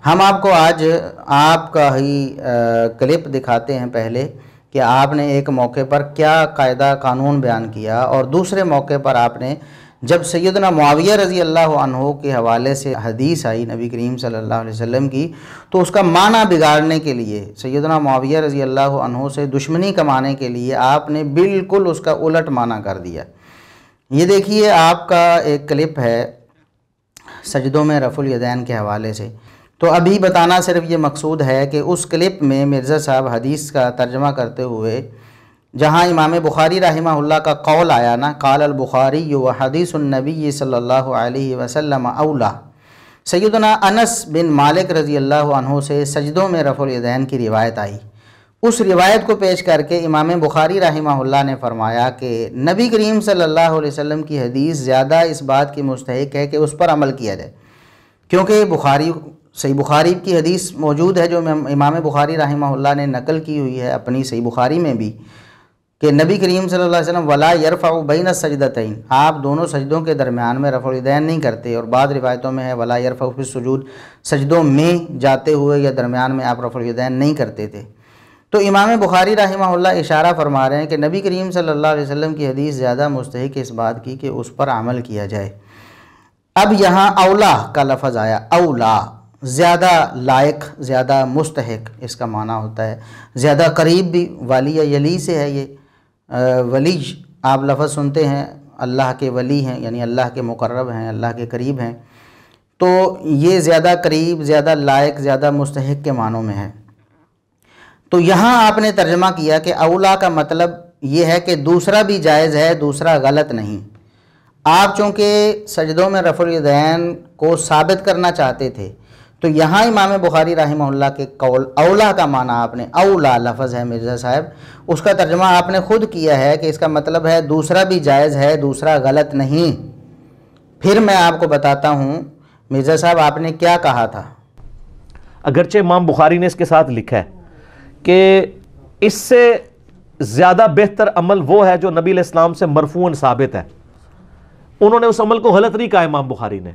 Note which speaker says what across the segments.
Speaker 1: ہم آپ کو آج آپ کا ہی کلپ دکھاتے ہیں پہلے کہ آپ نے ایک موقع پر کیا قاعدہ قانون بیان کیا، اور دوسرے موقع پر آپ نے جب سیدنا معاویہ رضی اللہ عنہ کے حوالے سے حدیث آئی نبی کریم صلی اللہ علیہ وسلم کی، تو اس کا معنی بگاڑنے کے لیے، سیدنا معاویہ رضی اللہ عنہ سے دشمنی کمانے کے لیے آپ نے بالکل اس کا الٹ معنی کر دیا۔ یہ دیکھیے آپ کا ایک کلپ ہے سجدوں میں رفع الیدین کے حوالے سے۔ تو ابھی بتانا صرف یہ مقصود ہے کہ اس کلپ میں مرزا صاحب حدیث کا ترجمہ کرتے ہوئے جہاں امام بخاری رحمہ اللہ کا قول آیا نا، قال البخاری و حدیث النبی صلی اللہ علیہ وسلم اولا، سیدنا انس بن مالک رضی اللہ عنہ سے سجدوں میں رفع الیدین کی روایت آئی۔ اس روایت کو پیش کر کے امام بخاری رحمہ اللہ نے فرمایا کہ نبی کریم صلی اللہ علیہ وسلم کی حدیث زیادہ اس بات کی مستحق ہے کہ اس پر عمل کیا جائے، کیونکہ صحیح بخاری کی حدیث موجود ہے جو امام بخاری رحمہ اللہ نے نقل کی ہوئی ہے اپنی صحیح بخاری میں بھی، کہ نبی کریم صلی اللہ علیہ وسلم ولا یرفع بین السجدتین، آپ دونوں سجدوں کے درمیان میں رفع الیدین نہیں کرتے، اور بعض روایتوں میں ہے ولا یرفع فی السجود، سجدوں میں جاتے ہوئے یا درمیان میں آپ رفع الیدین نہیں کرتے تھے۔ تو امام بخاری رحمہ اللہ اشارہ فرما رہے ہیں کہ نبی کریم صلی اللہ علیہ وسلم کی حدیث زیادہ مستحق اس بات کی کہ اس پر عمل کیا جائے۔ اب یہاں اولا کا لفظ آیا، اولا زیادہ لائق، زیادہ مستحق اس کا معنی ہوتا ہے، زیادہ قریب بھی، ولی یا یلی سے ہے یہ، ولی آپ لفظ سنتے ہیں، اللہ کے ولی ہیں یعنی اللہ کے مقرب ہیں، اللہ کے قریب ہیں، تو یہ زیادہ قریب، زیادہ لائق، زیادہ مستحق کے معنوں میں ہے۔ تو یہاں آپ نے ترجمہ کیا کہ اولا کا مطلب یہ ہے کہ دوسرا بھی جائز ہے، دوسرا غلط نہیں۔ آپ چونکہ سجدوں میں رفع الیدین کو ثابت کرنا چاہتے تھے، تو یہاں امام بخاری رحمہ اللہ کے قول اولا کا معنی آپ نے، اولا لفظ ہے مرزا صاحب، اس کا ترجمہ آپ نے خود کیا ہے کہ اس کا مطلب ہے دوسرا بھی جائز ہے، دوسرا غلط نہیں۔ پھر میں آپ کو بتاتا ہوں مرزا صاحب آپ نے کیا کہا تھا۔
Speaker 2: اگرچہ امام بخاری نے اس کے ساتھ لکھا ہے کہ اس سے زیادہ بہتر عمل وہ ہے جو نبی علیہ السلام سے مرفوعاً ثابت ہے، انہوں نے اس عمل کو غلط نہیں کہا، امام بخاری نے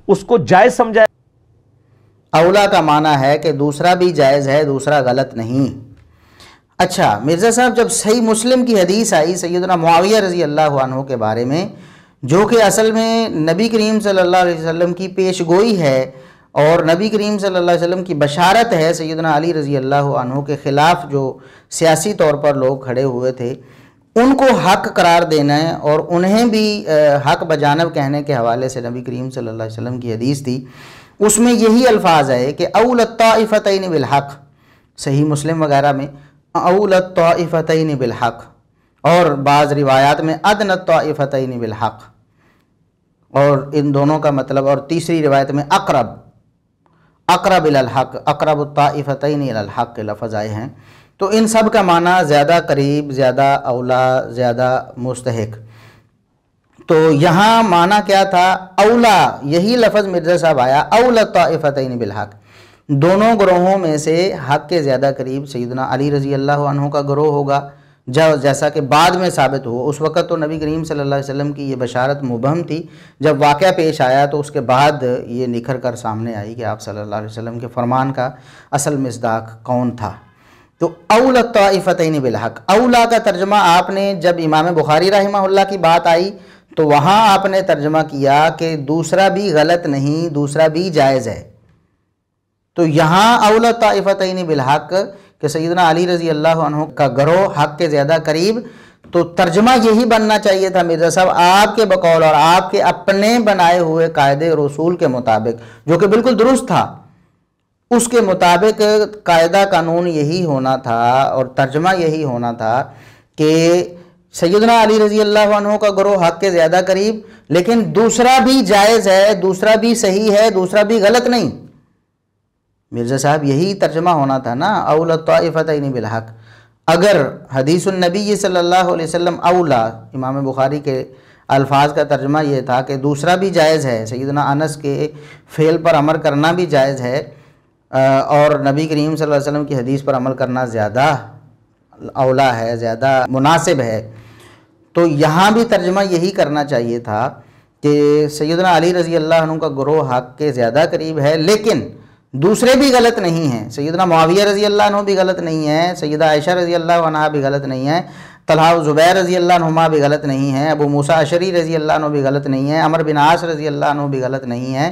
Speaker 2: اس کو جائز سمجھا۔
Speaker 1: اولا کا معنی ہے کہ دوسرا بھی جائز ہے، دوسرا غلط نہیں۔ اچھا مرزا صاحب، جب صحیح مسلم کی حدیث آئی سیدنا معاویہ رضی اللہ عنہ کے بارے میں، جو کہ اصل میں نبی کریم صلی اللہ علیہ وسلم کی پیش گوئی ہے اور نبی کریم صلی اللہ علیہ وسلم کی بشارت ہے، سیدنا علی رضی اللہ عنہ کے خلاف جو سیاسی طور پر لوگ کھڑے ہوئے تھے ان کو حق قرار دینا ہے اور انہیں بھی حق بجانب کہنے کے حوالے سے نبی کریم صلی اللہ علیہ وسلم کی حدیث تھی، اس میں یہی الفاظ ہے کہ اول الطائفتین بالحق، صحیح مسلم وغیرہ میں اول الطائفتین بالحق، اور بعض روایات میں ادنی الطائفتین بالحق، اور ان دونوں کا مطلب، اور تیسری روایت میں اقرب الی الحق، اقرب الطائفتین الی الحق کے لفظ آئے ہیں۔ تو ان سب کا معنی زیادہ قریب، زیادہ اولا، زیادہ مستحق۔ تو یہاں معنی کیا تھا؟ اولا، یہی لفظ مرزا صاحب آیا، اولا الطائفتین بالحق، دونوں گروہوں میں سے حق کے زیادہ قریب سیدنا علی رضی اللہ عنہ کا گروہ ہوگا، جیسا کہ بعد میں ثابت ہوا۔ اس وقت تو نبی کریم صلی اللہ علیہ وسلم کی یہ بشارت مبہم تھی، جب واقعہ پیش آیا تو اس کے بعد یہ نکھر کر سامنے آئی کہ آپ صلی اللہ علیہ وسلم کے فرمان کا اصل مصداق کون تھا۔ تو اولا الطائفتین بالحق، اولا کا ترجمہ آپ نے جب امام بخاری رحمہ اللہ کی بات آئی تو وہاں آپ نے ترجمہ کیا کہ دوسرا بھی غلط نہیں، دوسرا بھی جائز ہے۔ تو یہاں اولا الطائفتین بالحق کہ سیدنا علی رضی اللہ عنہ کا گروہ حق کے زیادہ قریب، تو ترجمہ یہی بننا چاہیے تھا مرزا صاحب آپ کے بقول اور آپ کے اپنے بنائے ہوئے قاعدے رسول کے مطابق، جو کہ بالکل درست تھا، اس کے مطابق قاعدہ قانون یہی ہونا تھا اور ترجمہ یہی ہونا تھا کہ سیدنا علی رضی اللہ عنہ کا گروہ حق کے زیادہ قریب، لیکن دوسرا بھی جائز ہے، دوسرا بھی صحیح ہے، دوسرا بھی غلط نہیں۔ مرزا صاحب یہی ترجمہ ہونا تھا نا، اولا الطائفتین بالحق۔ اگر حدیث النبی صلی اللہ علیہ وسلم اولا، امام بخاری کے الفاظ کا ترجمہ یہ تھا کہ دوسرا بھی جائز ہے، سیدنا انس کے فعل پر عمل کرنا بھی جائز ہے، اور نبی کریم صلی اللہ علیہ وسلم کی حدیث پر عمل کرنا زیادہ اولا ہے، زیادہ مناسب ہے، تو یہاں بھی ترجمہ یہی کرنا چاہیے تھا کہ سیدنا علی رضی اللہ عنہ کا گروہ حق کے زیادہ قریب ہے، لیکن دوسرے بھی غلط نہیں ہیں، سیدنا معاویہ رضی اللہ عنہ بھی غلط نہیں ہیں، سیدہ عائشہ رضی اللہ عنہا بھی غلط نہیں ہیں، طلحہ و زبیر رضی اللہ عنہما بھی غلط نہیں ہیں، ابو موسیٰ اشعری رضی اللہ عنہ بھی غلط نہیں ہیں، عمرو بن عاص رضی اللہ عنہ بھی غلط نہیں ہیں،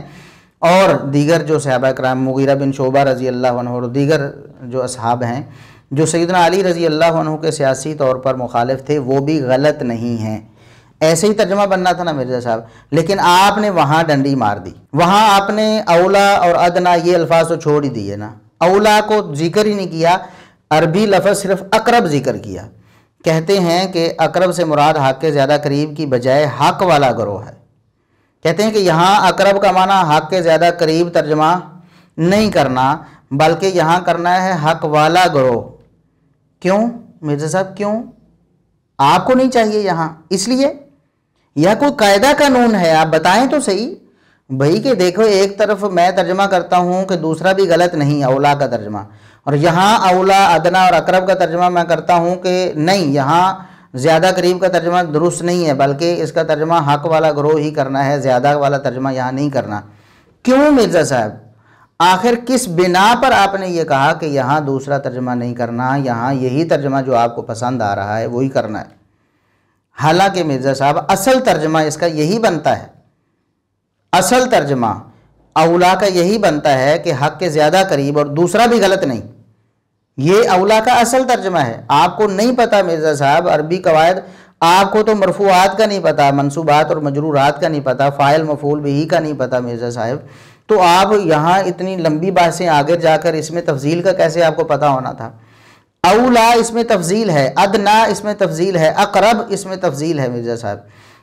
Speaker 1: اور دیگر جو صحابہ کرام مغیرہ بن شعبہ رضی اللہ عنہ اور دیگر جو اصحاب ہیں جو سیدنا علی رضی اللہ عنہ کے سیاسی طور پر مخالف تھے وہ بھی غلط نہیں ہیں۔ ایسے ہی ترجمہ بننا تھا نا مرزا صاحب، لیکن آپ نے وہاں ڈنڈی مار دی، وہاں آپ نے اولا اور ادنا یہ الفاظ تو چھوڑ ہی دیے نا، اولا کو ذکر ہی نہیں کیا، عربی لفظ صرف اقرب ذکر کیا۔ کہتے ہیں کہ اقرب سے مراد حق کے زیادہ قریب کی بجائے حق والا گروہ ہے۔ کہتے ہیں کہ یہاں اقرب کا معنی حق کے زیادہ قریب ترجمہ نہیں کرنا بلکہ یہاں کرنا ہے حق والا گروہ۔ کیوں مرزا صاحب، کیوں؟ آپ کو نہیں چاہیے یہاں، اس لیے یا کوئی قاعدہ قانون ہے؟ آپ بتائیں تو صحیح بھائی کہ دیکھو ایک طرف میں ترجمہ کرتا ہوں کہ دوسرا بھی غلط نہیں، اولا کا ترجمہ، اور یہاں اولا ادنا اور اقرب کا ترجمہ میں کرتا ہوں کہ نہیں، یہاں زیادہ قریب کا ترجمہ درست نہیں ہے بلکہ اس کا ترجمہ حق والا گروہ ہی کرنا ہے، زیادہ والا ترجمہ یہاں نہیں کرنا۔ کیوں مرزا صاحب؟ آخر کس بنا پر آپ نے یہ کہا کہ یہاں دوسرا ترجمہ نہیں کرنا، یہاں یہی ترجمہ جو آپ کو پسند آ رہا ہے وہی کرنا ہے؟ حالانکہ مرزا صاحب اصل ترجمہ اس کا یہی بنتا ہے، اصل ترجمہ اولا کا یہی بنتا ہے کہ حق کے زیادہ قریب اور دوسرا بھی غلط نہیں، یہ اولا کا اصل ترجمہ ہے۔ آپ کو نہیں پتا مرزا صاحب عربی قواعد، آپ کو تو مرفوعات کا نہیں پتا، منصوبات اور مجرورات کا نہیں پتا، فاعل مفعول بہ کا نہیں پتا مرزا صاحب، تو آپ یہاں اتنی لمبی باتیں آگے جا کر اس میں تفضیل کا کیسے آپ کو پتا ہونا تھا؟ اولا اس میں تفضیل ہے، ادنا اس میں تفضیل ہے، اقرب اس میں تفضیل ہے مرزا صاحب،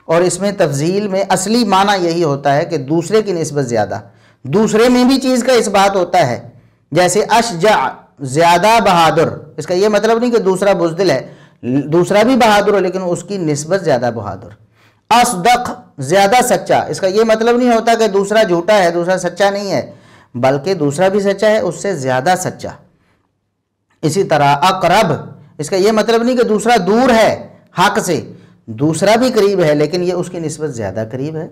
Speaker 1: اور اس میں تفضیل میں اصلی معنی یہی ہوتا ہے کہ دوسرے کی نسبت زیادہ، دوسرے میں بھی چیز کا اثبات ہوتا ہے، جیسے اشجع زیادہ بہادر، اس کا یہ مطلب نہیں کہ دوسرا بزدل ہے، دوسرا بھی بہادر ہے لیکن اس کی نسبت زیادہ بہادر۔ اصدق زیادہ سچا، اس کا یہ مطلب نہیں ہوتا کہ دوسرا جھوٹا ہے دوسرا سچا نہیں ہے بلکہ دوسرا بھی سچا ہے اس سے زیادہ سچا۔ اسی طرح اقرب، اس کا یہ مطلب نہیں کہ دوسرا دور ہے حق سے، دوسرا بھی قریب ہے لیکن یہ اس کی نسبت زیادہ قریب ہے۔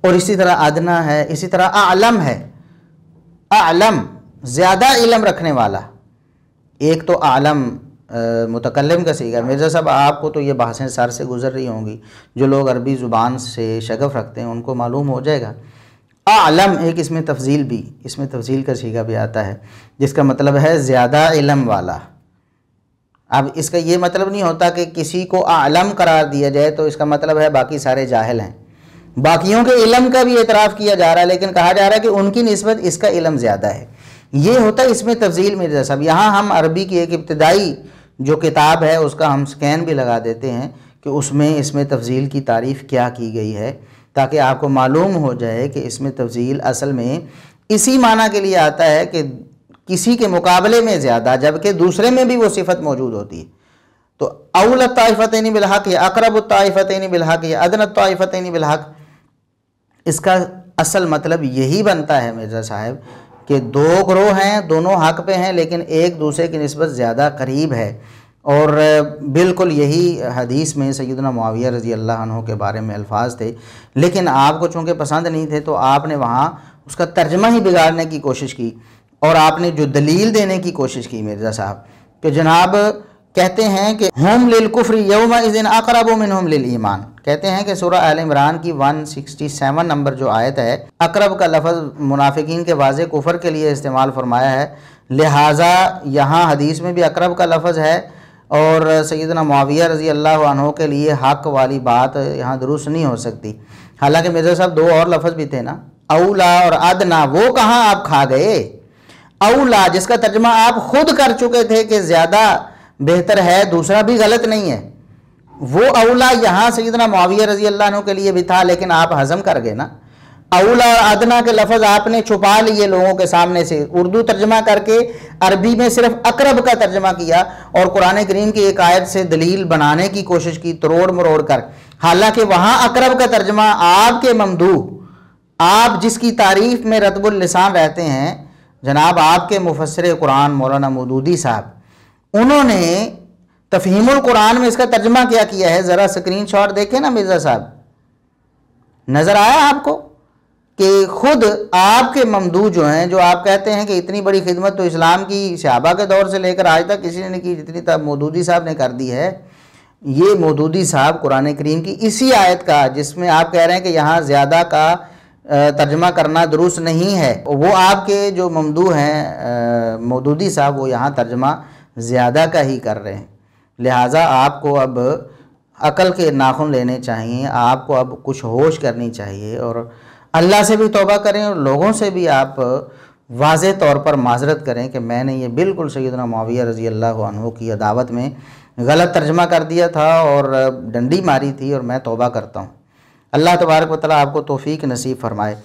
Speaker 1: اور اسی طرح ادنا ہے، اسی طرح اعلم ہے، اعلم زیادہ علم رکھنے والا۔ ایک تو اعلم متکلم کا صیغہ، مرزا صاحب آپ کو تو یہ بحثیں سر سے گزر رہی ہوں گی، جو لوگ عربی زبان سے شغف رکھتے ہیں ان کو معلوم ہو جائے گا۔ اعلم ایک اس میں تفضیل بھی، اس میں تفضیل کا صیغہ بھی آتا ہے جس کا مطلب ہے زیادہ علم والا۔ اب اس کا یہ مطلب نہیں ہوتا کہ کسی کو اعلم قرار دیا جائے تو اس کا مطلب ہے باقی سارے جاہل ہیں، باقیوں کے علم کا بھی اعتراف کیا جا رہا ہے لیکن کہا جا رہا ہے کہ ان کی نسبت اس کا علم زیادہ ہے، یہ ہوتا ہے اس میں تفضیل مرزا صاحب۔ یہاں ہم عربی کی ایک ابتدائی جو کتاب ہے اس کا ہم سکین بھی لگا دیتے ہیں کہ اس میں تفضیل کی تعریف کیا کی گئی ہے تاکہ آپ کو معلوم ہو جائے کہ اس میں تفضیل اصل میں اسی معنی کے لیے آتا ہے کہ کسی کے مقابلے میں زیادہ جبکہ دوسرے میں بھی وہ صفت موجود ہوتی ہے۔ تو اول الطائفتین بالحق یا اقرب الطائفتین بالحق یا ادنی الطائفتین بالحق، اس کا اصل مطلب یہی بنتا ہے مرزا صاحب کہ دو گروہ ہیں دونوں حق پہ ہیں لیکن ایک دوسرے کی نسبت زیادہ قریب ہے، اور بالکل یہی حدیث میں سیدنا معاویہ رضی اللہ عنہ کے بارے میں الفاظ تھے، لیکن آپ کو چونکہ پسند نہیں تھے تو آپ نے وہاں اس کا ترجمہ ہی بگاڑنے کی کوشش کی، اور آپ نے جو دلیل دینے کی کوشش کی مرزا صاحب کہ جناب کہتے ہیں کہ ہم للکفر یومئذ اقرب منہم للایمان، کہتے ہیں کہ سورہ آل عمران کی 167 نمبر جو آیت ہے، اقرب کا لفظ منافقین کے واضح کفر کے لیے استعمال فرمایا ہے، لہٰذا یہاں حدیث میں بھی اقرب کا لفظ ہے، اور سیدنا معاویہ رضی اللہ عنہ کے لیے حق والی بات یہاں درست نہیں ہو سکتی۔ حالانکہ مرزا صاحب دو اور لفظ بھی تھے نا، اولا اور ادنا، وہ کہاں آپ کھا گئے؟ اولا جس کا ترجمہ آپ خود کر چکے تھے کہ زیادہ بہتر ہے دوسرا بھی غلط نہیں ہے، وہ اولا یہاں سیدنا معاویہ رضی اللہ عنہ کے لیے بھی تھا لیکن آپ ہضم کر گئے نا۔ اولا اور ادنا کے لفظ آپ نے چھپا لیے لوگوں کے سامنے سے، اردو ترجمہ کر کے عربی میں صرف اقرب کا ترجمہ کیا اور قرآن کریم کی ایک آیت سے دلیل بنانے کی کوشش کی تروڑ مروڑ کر، حالانکہ وہاں اقرب کا ترجمہ آپ کے ممدوح، آپ جس کی تعریف میں رطب اللسان رہتے ہیں، جناب آپ کے مفسر قرآن مولانا مودودی صاحب، انہوں نے تفہیم القرآن میں اس کا ترجمہ کیا کیا ہے، ذرا سکرین شاٹ دیکھیں نا مرزا صاحب، نظر آیا آپ کو؟ کہ خود آپ کے ممدوح جو ہیں، جو آپ کہتے ہیں کہ اتنی بڑی خدمت تو اسلام کی صحابہ کے دور سے لے کر آج تک کسی نے نہیں کی جتنی تب مودودی صاحب نے کر دی ہے، یہ مودودی صاحب قرآن کریم کی اسی آیت کا، جس میں آپ کہہ رہے ہیں کہ یہاں زیادہ کا ترجمہ کرنا درست نہیں ہے، وہ آپ کے جو ممدوح ہیں مودودی صاحب، وہ یہاں ترجمہ زیادہ کا ہی کر رہے ہیں۔ لہٰذا آپ کو اب عقل کے ناخن لینے چاہیے، آپ کو اب کچھ ہوش کرنی چاہیے، اور اللہ سے بھی توبہ کریں اور لوگوں سے بھی آپ واضح طور پر معذرت کریں کہ میں نے یہ بالکل سیدنا معاویہ رضی اللہ عنہ کی عداوت میں غلط ترجمہ کر دیا تھا اور ڈنڈی ماری تھی، اور میں توبہ کرتا ہوں۔ اللہ تبارک و تعالیٰ آپ کو توفیق نصیب فرمائے۔